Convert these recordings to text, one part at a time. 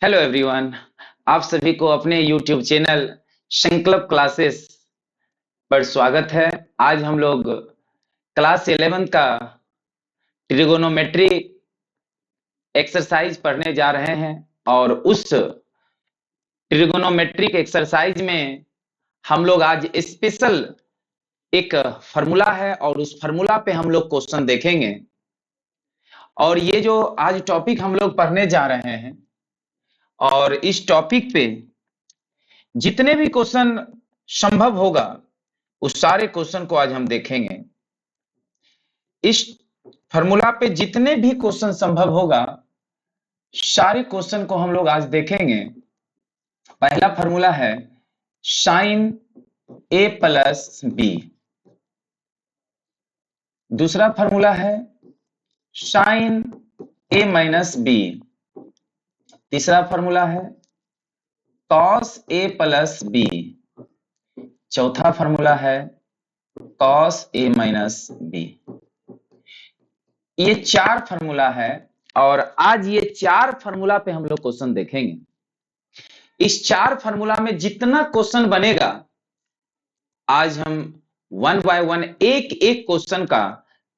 Hello everyone. आप सभी को अपने YouTube चैनल संकल्प क्लासेस पर स्वागत है। आज हम लोग क्लास 11 का ट्रिगोनोमेट्री एक्सरसाइज पढ़ने जा रहे हैं और उस ट्रिगोनोमेट्रिक एक्सरसाइज में हम लोग आज स्पेशल एक फार्मूला है और उस फार्मूला पे हम लोग क्वेश्चन देखेंगे। और ये जो आज टॉपिक हम लोग पढ़ने जा रहे हैं और इस टॉपिक पे जितने भी क्वेश्चन संभव होगा उस सारे क्वेश्चन को आज हम देखेंगे। इस फार्मूला पे जितने भी क्वेश्चन संभव होगा सारे क्वेश्चन को हम लोग आज देखेंगे। पहला फार्मूला है साइन ए प्लस बी, दूसरा फार्मूला है साइन ए माइनस बी, तीसरा फार्मूला है कॉस ए प्लस बी, चौथा फार्मूला है कॉस ए माइनस बी। ये चार फार्मूला है और आज ये चार फार्मूला पे हम लोग क्वेश्चन देखेंगे। इस चार फार्मूला में जितना क्वेश्चन बनेगा आज हम वन बाय वन एक एक क्वेश्चन का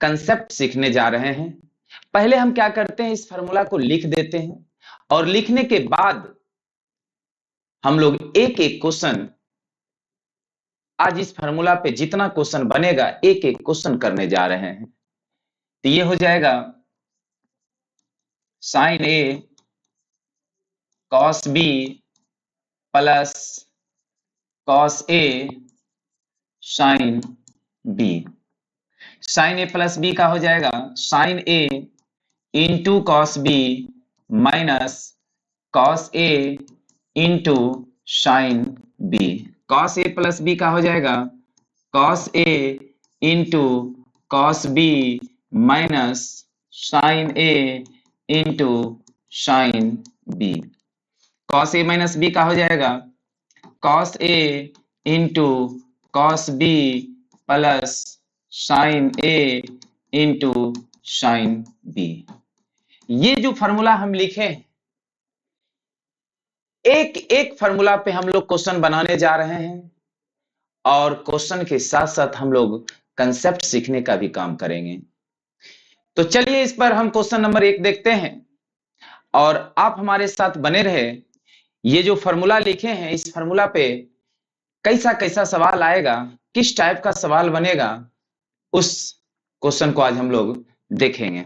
कंसेप्ट सीखने जा रहे हैं। पहले हम क्या करते हैं, इस फार्मूला को लिख देते हैं और लिखने के बाद हम लोग एक एक क्वेश्चन, आज इस फार्मूला पे जितना क्वेश्चन बनेगा एक एक क्वेश्चन करने जा रहे हैं। तो ये हो जाएगा sine A cos B plus cos A sine B. Sine A plus B का हो जाएगा sine A into cos B minus cos A into sine B. Cos A plus B का हो जाएगा cos A into cos B minus sine A into sine B. Cos A minus B का हो जाएगा cos A into cos B plus sine A into sine B. ये जो formula हम लिखे एक एक फार्मूला पे हम लोग क्वेश्चन बनाने जा रहे हैं और क्वेश्चन के साथ साथ हम लोग कंसेप्ट सीखने का भी काम करेंगे। तो चलिए इस पर हम क्वेश्चन नंबर 1 देखते हैं और आप हमारे साथ बने रहे। ये जो फार्मूला लिखे हैं इस फार्मूला पे कैसा कैसा सवाल आएगा, किस टाइप का सवाल बनेगा, उस क्वेश्चन को आज हम लोग देखेंगे।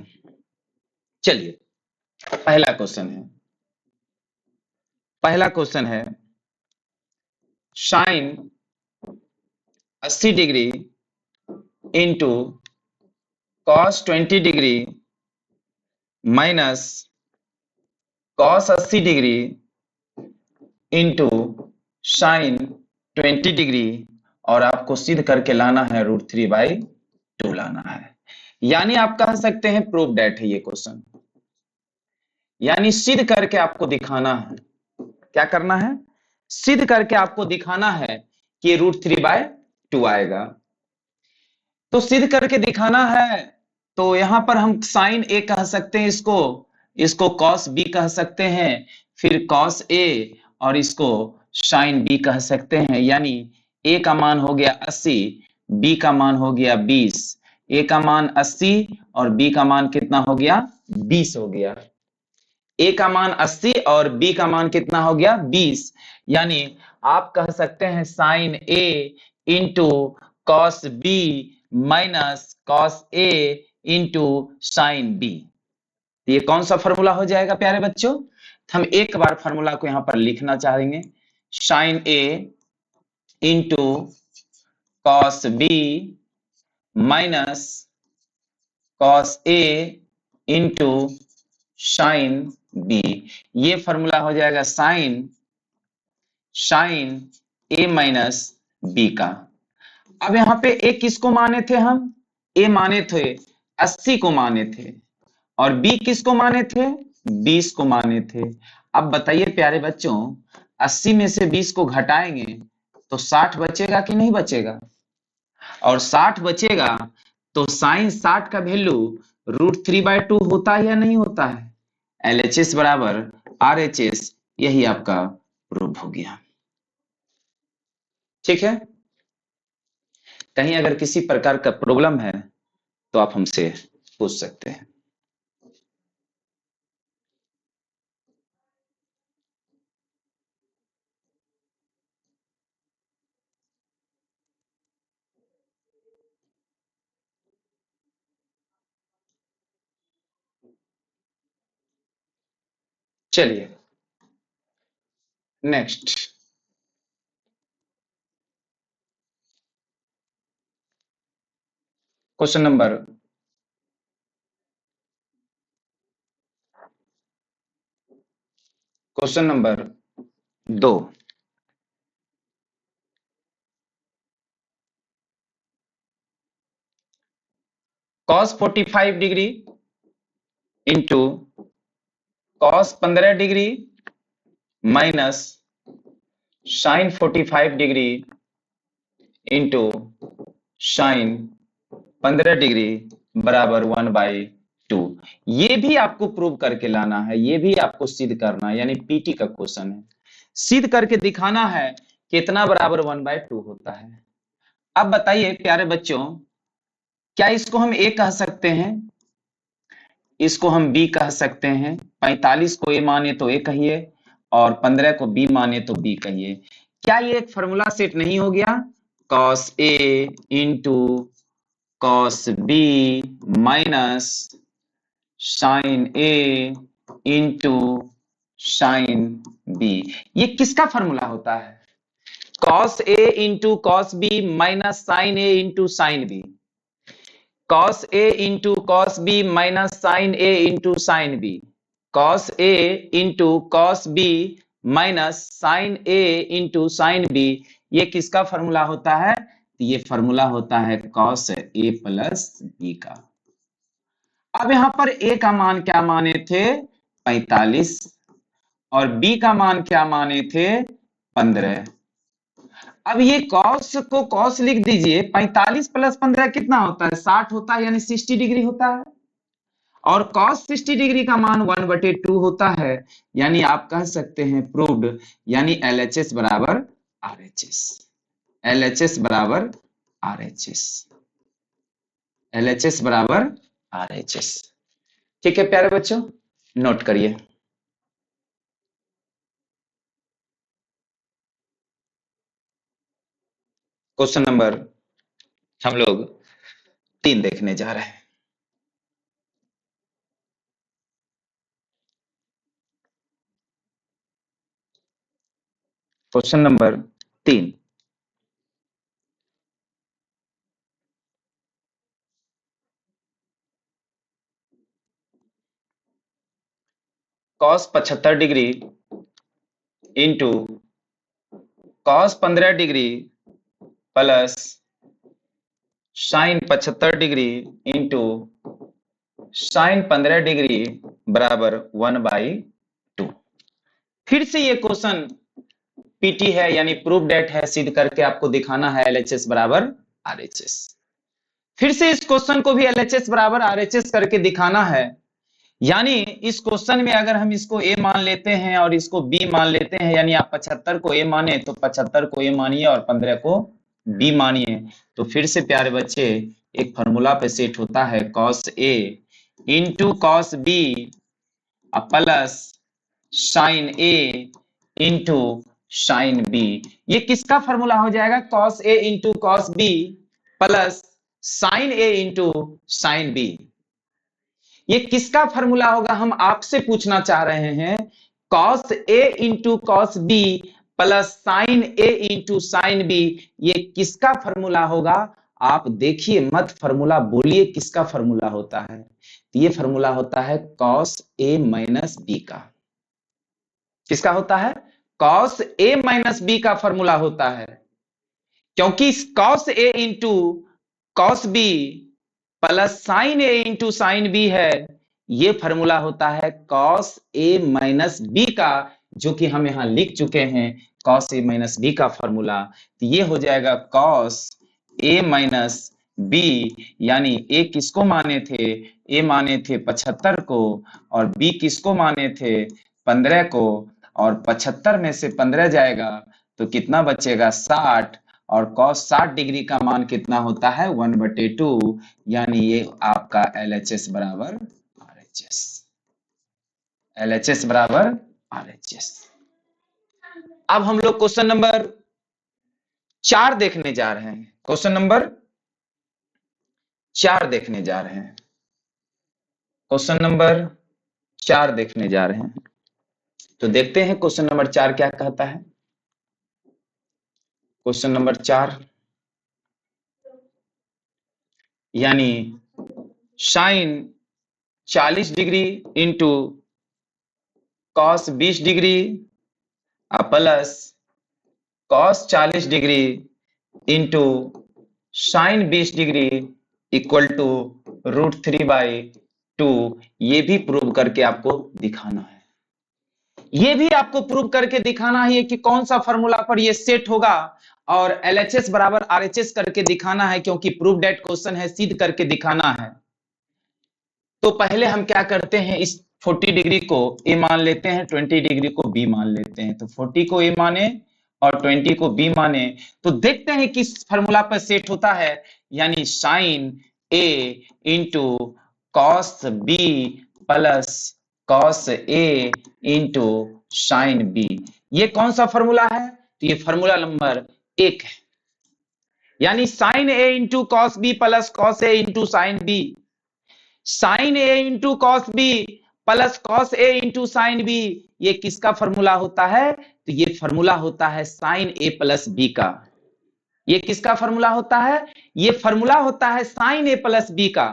चलिए पहला क्वेश्चन है sine 80 degree into cos 20 degree minus cos 80 degree into sine 20 degree और आपको सिद्ध करके लाना है √3/2 लाना है। यानी आप कह सकते हैं प्रूव दैट है ये क्वेश्चन, यानी सिद्ध करके आपको दिखाना है। क्या करना है? सिद्ध करके आपको दिखाना है कि ये √3/2 आएगा। तो सिद्ध करके दिखाना है तो यहां पर हम साइन ए कह सकते हैं, इसको कॉस बी कह सकते हैं, फिर कॉस ए और इसको साइन बी कह सकते हैं। यानी ए का मान हो गया 80, बी का मान हो गया 20। ए का मान 80 और बी का मान कितना हो गया? 20 हो गया। ए का मान 80 और बी का मान कितना हो गया? 20। यानी आप कह सकते हैं sine A into cos B minus cos A into sine B. ये कौन सा फॉर्मूला हो जाएगा प्यारे बच्चों? हम एक बार फॉर्मूला को यहां पर लिखना चाहेंगे, sine A into cos B minus cos A into sine B. ये फॉर्मूला हो जाएगा साइन ए माइनस बी का। अब यहां पे ए किसको माने थे हम? ए माने थे 80 को माने थे और बी किसको माने थे? 20 को माने थे। अब बताइए प्यारे बच्चों, 80 में से 20 को घटाएंगे तो 60 बचेगा कि नहीं बचेगा? और 60 बचेगा तो साइन 60 का वैल्यू √3/2 होता है या नहीं होता है? LHS बराबर RHS यही आपका प्रूफ हो गया। ठीक है, कहीं अगर किसी प्रकार का प्रॉब्लम है तो आप हमसे पूछ सकते हैं। चलिए next question number 2। cos 45 degree into cos 15 degree minus sine 45 degree into sine 15 degree बराबर 1/2। ये भी आपको प्रूव करके लाना है, ये भी आपको सिद्ध करना है, यानी पीटी का क्वेश्चन है, सिद्ध करके दिखाना है कितना बराबर 1/2 होता है। अब बताइए प्यारे बच्चों, क्या इसको हम ए कह सकते हैं, इसको हम बी कह सकते हैं, 45 को ए माने तो ए कहिए और 15 को बी माने तो बी कहिए। क्या ये एक फॉर्मूला सेट नहीं हो गया? cos A into cos B minus sine A into sine B, ये किसका फॉर्मूला होता है? cos A into cos B minus sine A into sine B, cos A into cos B minus sine A into sine B, cos A into cos B minus sine A into sine B, ये किसका formula होता है? ये formula होता है cos A plus B का। अब यहां पर A का मान क्या माने थे? 45 और B का मान क्या माने थे? 15। अब ये cos को cos लिख दीजिए, 45 प्लस 15 कितना होता है? 60 होता है, यानी 60 डिग्री होता है। और cos 60 डिग्री का मान 1/2 होता है, यानी आप कह सकते हैं प्रूव्ड, यानी LHS बराबर RHS, LHS बराबर RHS, LHS बराबर RHS। ठीक है प्यारे बच्चों, नोट करिए। क्वेश्चन नंबर हम लोग 3 देखने जा रहे हैं। Question number 3, cos 75 degree into cos 15 degree plus sign 75 degree into sine 15 degree बराबर 1/2। फिर से ये क्वेश्चन पीटी है, यानी प्रूफ डेट है, सिद्ध करके आपको दिखाना है LHS बराबर RHS। फिर से इस क्वेश्चन को भी LHS बराबर RHS करके दिखाना है, यानी इस क्वेश्चन में अगर हम इसको ए मान लेते हैं और इसको बी मान लेते हैं, यानी आप 75 को ए माने तो 75 को ए मानिए और 15 को बी मानिए, तो फिर से प्यारे बच्चे एक फॉर्मूला पे सेट होता है cos A into cos B plus sign A into sine B। ये किसका फॉर्मूला हो जाएगा? cos A into cos B plus sign A into sine B। ये किसका फॉर्मूला होगा, हम आपसे पूछना चाह रहे हैं। cos A into cos B plus sign A into sine B, ये किसका फॉर्मूला होगा? आप देखिए मत, फॉर्मूला बोलिए किसका फॉर्मूला होता है। ये फॉर्मूला होता है cos A माइनस B का। किसका होता है? cos A माइनस B का फॉर्मूला होता है, क्योंकि cos A into cos B plus sign A into sine B है, ये फॉर्मूला होता है cos A माइनस B का, जो कि हम यहां लिख चुके हैं cos A माइनस B का फॉर्मूला। तो ये हो जाएगा cos A माइनस B, यानी A किसको माने थे? A माने थे 75 को और B किसको माने थे? 15 को, और 75 में से 15 जाएगा तो कितना बचेगा 60, और cos 60 डिग्री का मान कितना होता है 1/2, यानी ये आपका LHS बराबर RHS। LHS बराबर RHS। अब हम लोग क्वेश्चन नंबर 4 देखने जा रहे हैं। क्वेश्चन नंबर 4 देखने जा रहे हैं। क्वेश्चन नंबर 4 देखने जा रहे हैं। तो देखते हैं क्वेश्चन नंबर 4 क्या कहता है। क्वेश्चन नंबर 4 यानी sine 40 degree into cos 20 degree plus cos 40 degree into sine 20 degree equal to √3/2। ये भी प्रूव करके आपको दिखाना है। ये भी आपको प्रूव करके दिखाना है कि कौन सा फॉर्मूला पर ये सेट होगा, और LHS बराबर RHS करके दिखाना है, क्योंकि प्रूव डेट क्वेश्चन है, सिद्ध करके दिखाना है। तो पहले हम क्या करते हैं, इस 40 डिग्री को ए मान लेते हैं, 20 डिग्री को बी मान लेते हैं। तो 40 को ए माने और 20 को बी माने, तो देखते हैं किस फॉर्मूला पर सेट होता है। यानी sine A into cos B plus cos A into sine B. ये कौन सा फॉर्मूला है? तो ये फॉर्मूला नंबर 1 है। यानी sine A into cos B plus cos A into sine B. Sine A into cos B plus cos A into sine B, ये किसका फॉर्मूला होता है? तो ये फॉर्मूला होता है साइन ए प्लस बी का। ये किसका फॉर्मूला होता है? ये फॉर्मूला होता है साइन ए प्लस बी का।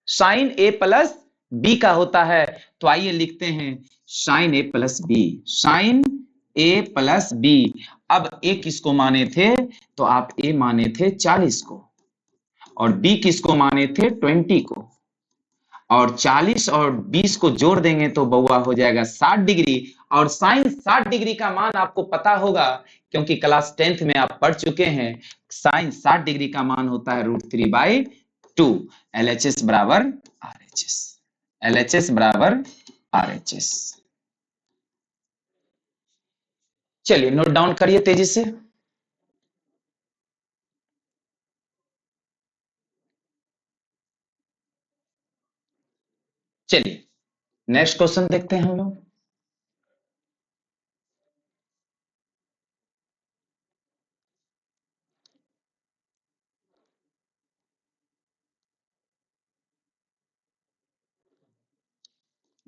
साइन ए प्लस बी का होता है। तो आइए लिखते हैं sine A plus B. Sine A plus B. अब ए किसको माने थे? तो आप ए माने थे 40 को, और बी किसको माने थे 20 को, और 40 और 20 को जोड़ देंगे तो बउआ हो जाएगा 60 डिग्री। और साइन 60 डिग्री का मान आपको पता होगा, क्योंकि क्लास 10th में आप पढ़ चुके हैं। साइन 60 डिग्री का मान होता है √3/2। LHS बराबर RHS। LHS बराबर RHS। चलिए नोट डाउन करिए तेजी से। चलिए नेक्स्ट क्वेश्चन देखते हैं हम लोग।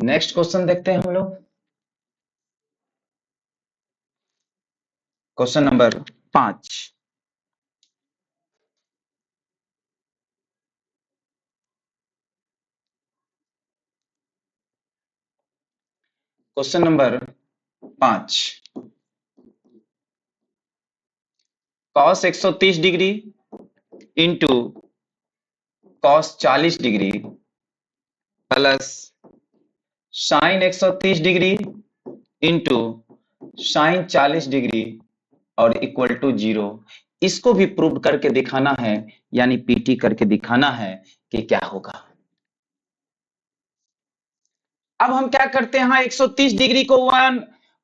नेक्स्ट क्वेश्चन देखते हैं हम लोग। Question number 5। Question number 5, cos 130 degree into cos 40 degree plus sign 130 degree into sign 40 degree और इक्वल टू 0। इसको भी प्रूव करके दिखाना है, यानी पीटी करके दिखाना है कि क्या होगा। अब हम क्या करते हैं, हाँ 130 डिग्री को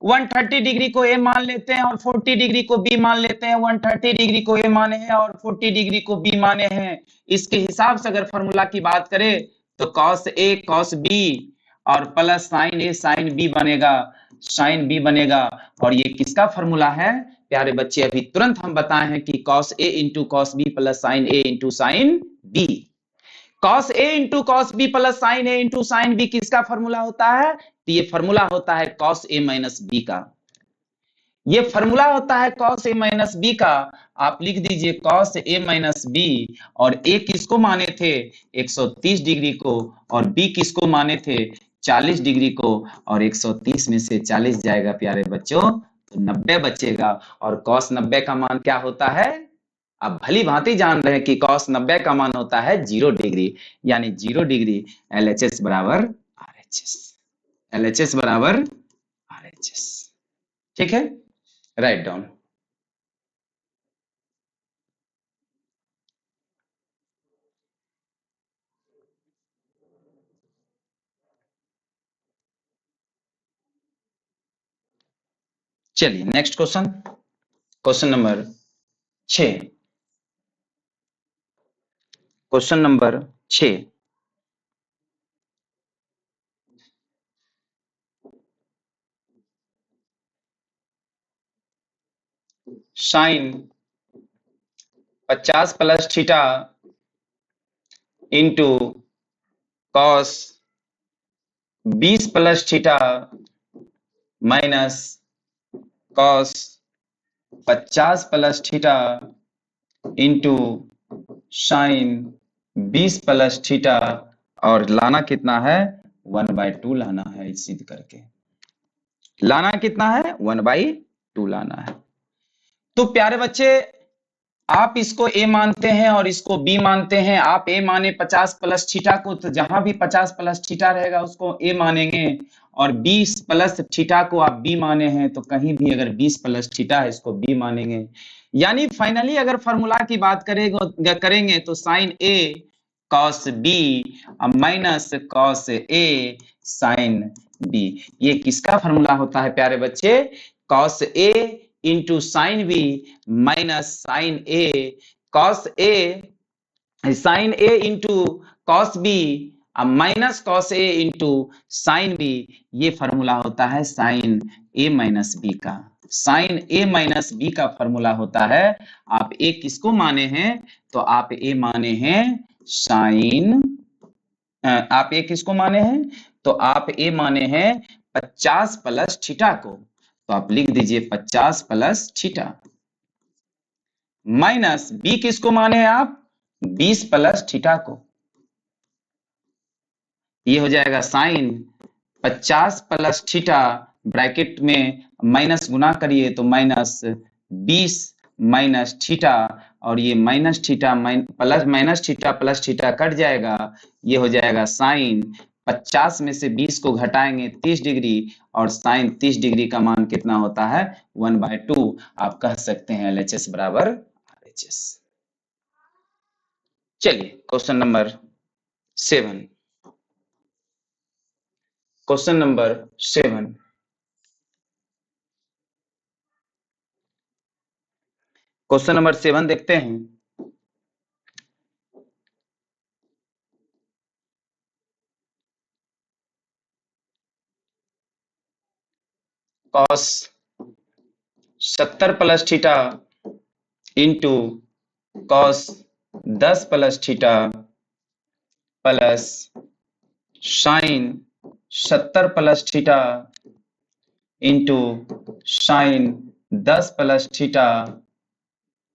130 डिग्री को ए मान लेते हैं, और 40 डिग्री को बी मान लेते हैं। 130 डिग्री को ए माने हैं और 40 डिग्री को बी माने हैं। इसके हिसाब से अगर फॉर्मूला की बात करें तो कॉस ए कॉस बी और प्लस साइन ए साइन बी बनेगा, साइन बी बनेगा। और ये किसका फॉर्मूला है प्यारे बच्चे? अभी तुरंत हम बताए हैं कि cos A into cos B plus sine A into sine B. Cos A into cos B plus sine A into sine B किसका फॉर्मूला होता है? तो ये फॉर्मूला होता है कॉस ए माइनस बी का। ये फॉर्मूला होता है कॉस ए माइनस बी का। आप लिख दीजिए कॉस ए माइनस बी। और ए किसको माने थे? 130 डिग्री को। और बी किसको माने थे? 40 डिग्री को। और 130 में से 40 जाएगा प्यारे बच्चों तो 90 बचेगा। और कॉस 90 का मान क्या होता है? आप भली भांति जान रहे हैं कि कॉस 90 का मान होता है 0 डिग्री, यानी 0 डिग्री। LHS बराबर RHS। LHS बराबर RHS। ठीक है, राइट डाउन। चलिए next question, question number 6। Question number 6, sine 50 plus theta into cos 20 plus theta minus cos 50 plus theta into sine 20 plus theta, और लाना कितना है 1/2 लाना है, सिद्ध करके लाना कितना है 1/2 लाना है। तो प्यारे बच्चे, आप इसको a मानते हैं और इसको b मानते हैं। आप a माने 50 प्लस थीटा को, तो जहां भी 50 प्लस थीटा रहेगा उसको a मानेंगे, और 20 प्लस थीटा को आप b माने हैं तो कहीं भी अगर 20 प्लस थीटा है इसको b मानेंगे। यानी फाइनली अगर फॉर्मूला की बात करेंगे तो sine a cos b minus cos a sine b, ये किसका फॉर्मूला होता है प्यारे बच्चे? Cos a into sine B minus sine A cos A, sine A into cos B minus cos A into sine B, ये formula होता है sine A minus B का। साइन ए माइनस बी का formula होता है। आप ए किसको माने हैं? तो आप ए माने हैं साइन, आप ए किसको माने हैं? तो आप ए माने हैं 50 प्लस थीटा को, तो आप लिख दीजिए 50 प्लस थीटा, माइनस बी किसको माने हैं आप? 20 प्लस थीटा को, ये हो जाएगा साइन 50 प्लस थीटा, ब्रैकेट में माइनस गुना करिए तो माइनस 20 माइनस थीटा, और ये minus theta plus theta cut जाएगा, ये हो जाएगा साइन 50 में से 20 को घटाएंगे 30 डिग्री, और साइन 30 डिग्री का मान कितना होता है 1/2। आप कह सकते हैं LHS बराबर RHS। चलिए question number 7, question number 7, question number 7 देखते हैं। Cos 70 plus theta into cos 10 plus theta plus sign 70 plus theta into sign 10 plus theta,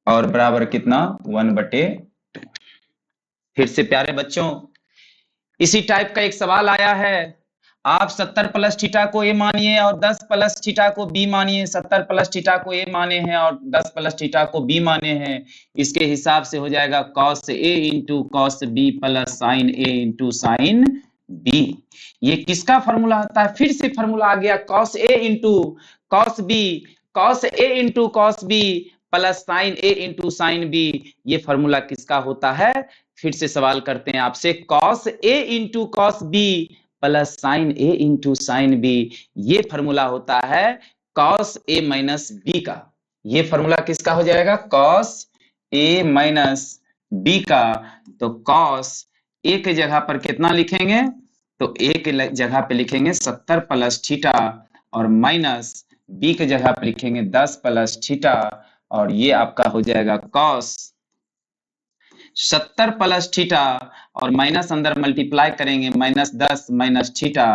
और बराबर कितना 1/2। फिर से प्यारे बच्चों, इसी टाइप का एक सवाल आया है। आप 70 प्लस थीटा को ए मानिए और 10 प्लस थीटा को बी मानिए। 70 प्लस थीटा को ए माने हैं और 10 प्लस थीटा को बी माने हैं। इसके हिसाब से हो जाएगा cos A into cos B plus sine A into sine B. ये किसका फॉर्मूला होता है? फिर से फॉर्मूला आ गया, cos A into cos B, cos A into cos B plus sine A into sine B. ये फॉर्मूला किसका होता है? फिर से सवाल करते हैं आपसे, cos A into cos B plus sine A into sine B, ये फॉर्मूला होता है कॉस ए माइनस बी का। ये फॉर्मूला किसका हो जाएगा? कॉस ए माइनस बी का। तो कॉस ए के जगह पर कितना लिखेंगे? तो ए के जगह पे लिखेंगे 70 प्लस थीटा, और माइनस बी के जगह पे लिखेंगे 10 प्लस थीटा, और ये आपका हो जाएगा कॉस 70 प्लस थीटा, और माइनस अंदर मल्टीप्लाई करेंगे माइनस 10 माइनस थीटा,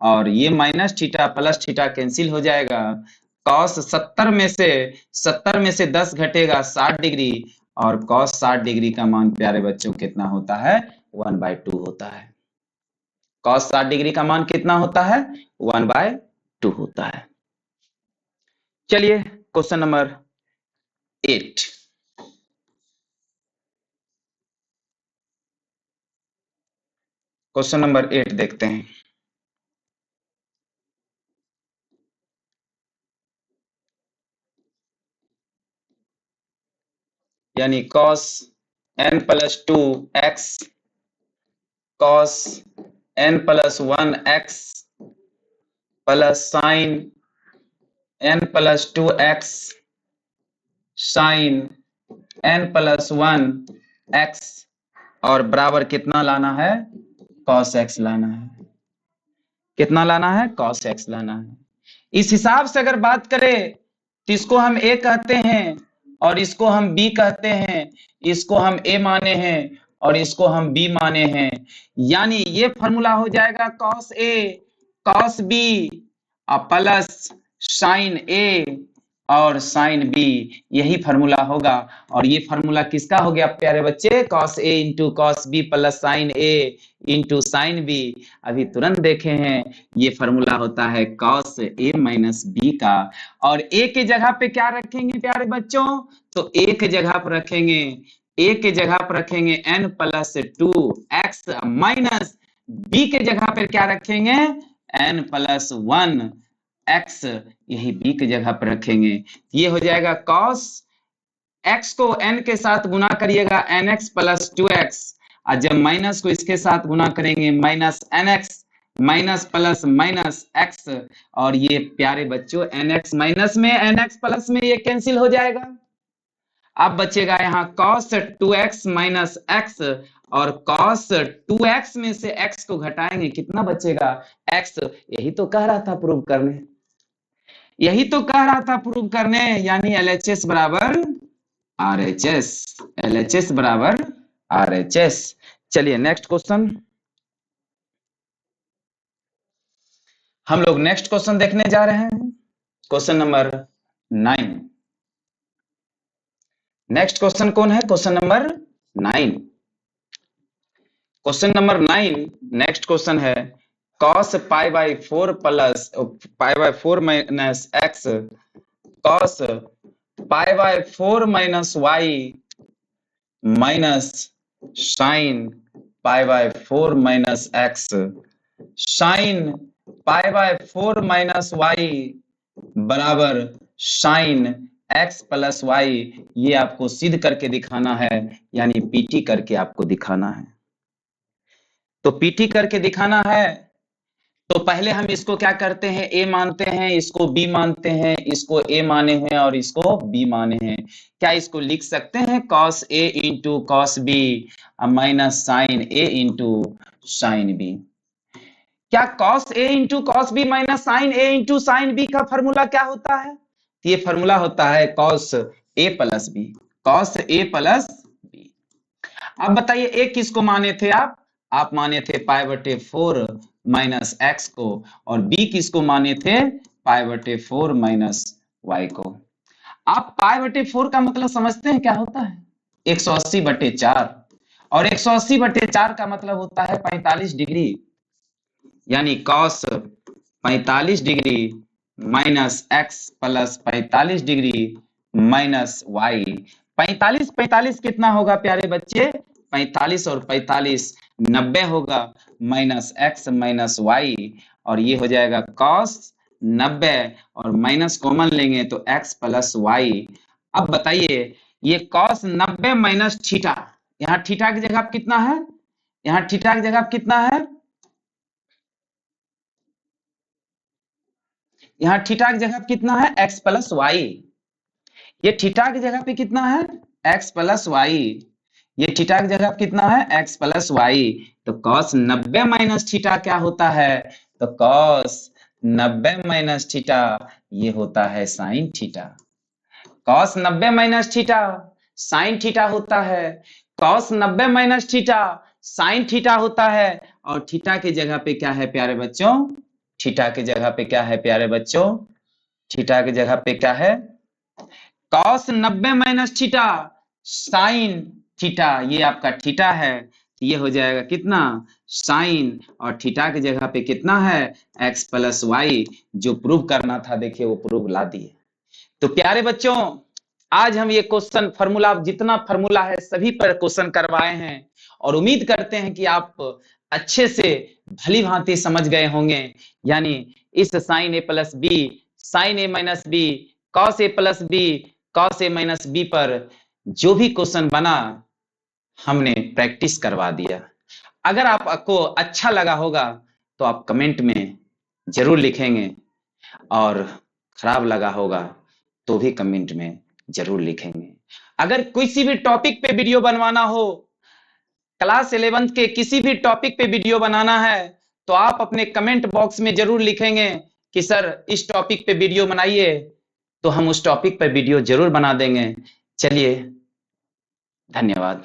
और ये minus theta plus theta cancel हो जाएगा। कॉस 70 में से 10 घटेगा 60 डिग्री, और कॉस 60 डिग्री का मान प्यारे बच्चों कितना होता है? 1/2 होता है। कॉस 60 डिग्री का मान कितना होता है? 1/2 होता है। चलिए क्वेश्चन नंबर 8, क्वेश्चन नंबर 8 देखते हैं। यानी cos n plus 2x cos n plus 1x plus sine n plus 2x sine n plus 1x और बराबर कितना लाना है, cos x लाना है। कितना लाना है, cos x लाना है। इस हिसाब से अगर बात करें तो इसको हम a कहते हैं और इसको हम b कहते हैं, इसको हम a माने हैं और इसको हम b माने हैं। यानी ये फॉर्मूला हो जाएगा cos a cos b plus sign a और साइन b, यही फॉर्मूला होगा। और ये फॉर्मूला किसका हो गया प्यारे बच्चे, cos a into cos b plus sign a into sine b। अभी तुरंत देखे हैं, ये फॉर्मूला होता है cos a माइनस b का। और a के जगह पे क्या रखेंगे प्यारे बच्चों, तो a के जगह पर रखेंगे, a के जगह पर रखेंगे n plus 2x minus b के जगह पर क्या रखेंगे, n प्लस 1x, यही b के जगह पर रखेंगे। ये हो जाएगा cos x को n के साथ गुना करिएगा nx प्लस 2x, और जब माइनस को इसके साथ गुना करेंगे minus nx minus plus minus x, और ये प्यारे बच्चों nx माइनस में nx प्लस में ये कैंसिल हो जाएगा। अब बचेगा यहाँ cos 2x माइनस x, और cos 2x में से x को घटाएंगे कितना बचेगा, x। यही तो कह रहा था प्रूव करने, यही तो कह रहा था प्रूव करने, यानी LHS बराबर RHS, LHS बराबर RHS। चलिए नेक्स्ट क्वेश्चन, हम लोग नेक्स्ट क्वेश्चन देखने जा रहे हैं, क्वेश्चन नंबर 9। नेक्स्ट क्वेश्चन कौन है, question number 9। Question number 9 next question है cos pi by 4 plus pi by 4 minus x cos pi by 4 minus y minus sine pi by 4 minus x sine pi by 4 minus y बराबर sign x plus Y. ये आपको सिद्ध करके दिखाना है, यानी PT करके आपको दिखाना है। तो पीटी करके दिखाना है तो पहले हम इसको क्या करते हैं, a मानते हैं, इसको b मानते हैं, इसको a माने हैं और इसको b माने हैं। क्या इसको लिख सकते हैं cos a into cos b minus sine a into sine b। क्या cos a into cos b minus sine a into sine b का फॉर्मूला क्या होता है, ये फॉर्मूला होता है cos a plus b, cos a plus b। अब बताइए a किसको माने थे आप माने थे पाई बटे 4 माइनस एक्स को, और b किसको माने थे पाई बटे 4 माइनस वाई को। आप पाई बटे 4 का मतलब समझते हैं क्या होता है, 180 बटे 4, और 180 बटे 4 का मतलब होता है 45 डिग्री, यानी cos 45 degree minus X plus 45 degree minus Y. 45 कितना होगा प्यारे बच्चे, 45 और 45 90 होगा, माइनस एक्स माइनस वाई, और ये हो जाएगा cos 90 और माइनस कॉमन लेंगे तो x प्लस वाई। अब बताइए ये cos 90 माइनस थीटा, यहाँ थीटा की जगह कितना है, यहाँ थीटा की जगह कितना है, यहाँ थीटा की जगह कितना है x प्लस वाई। ये थीटा की जगह पे कितना है x प्लस वाई, ये थीटा की जगह कितना है x प्लस वाई। तो cos 90 माइनस थीटा क्या होता है, तो cos 90 माइनस थीटा ये होता है sine theta. cos 90 minus theta sine theta होता है, cos 90 minus theta sine theta होता है। और थीटा की जगह पे क्या है प्यारे बच्चों, थीटा की जगह पे क्या है प्यारे बच्चों, थीटा की जगह पे क्या है cos 90 minus theta sine theta, ये आपका थीटा है, ये हो जाएगा कितना साइन, और थीटा की जगह पे कितना है x प्लस वाई। जो प्रूव करना था देखिए वो प्रूव ला दिए। तो प्यारे बच्चों आज हम ये क्वेश्चन फॉर्मूला, जितना फॉर्मूला है सभी पर क्वेश्चन करवाए हैं, और उम्मीद करते हैं कि आप अच्छे से भली भांति समझ गए होंगे। यानी इस sign A plus B, sine A minus B, cos A plus B, cos A minus B पर जो भी क्वेश्चन बना हमने प्रैक्टिस करवा दिया। अगर आपको अच्छा लगा होगा तो आप कमेंट में जरूर लिखेंगे, और खराब लगा होगा तो भी कमेंट में जरूर लिखेंगे। अगर किसी भी टॉपिक पे वीडियो बनवाना हो, क्लास 11th के किसी भी टॉपिक पे वीडियो बनाना है, तो आप अपने कमेंट बॉक्स में जरूर लिखेंगे कि सर इस टॉपिक पे वीडियो बनाइए, तो हम उस टॉपिक पे वीडियो जरूर बना देंगे। चलिए, धन्यवाद।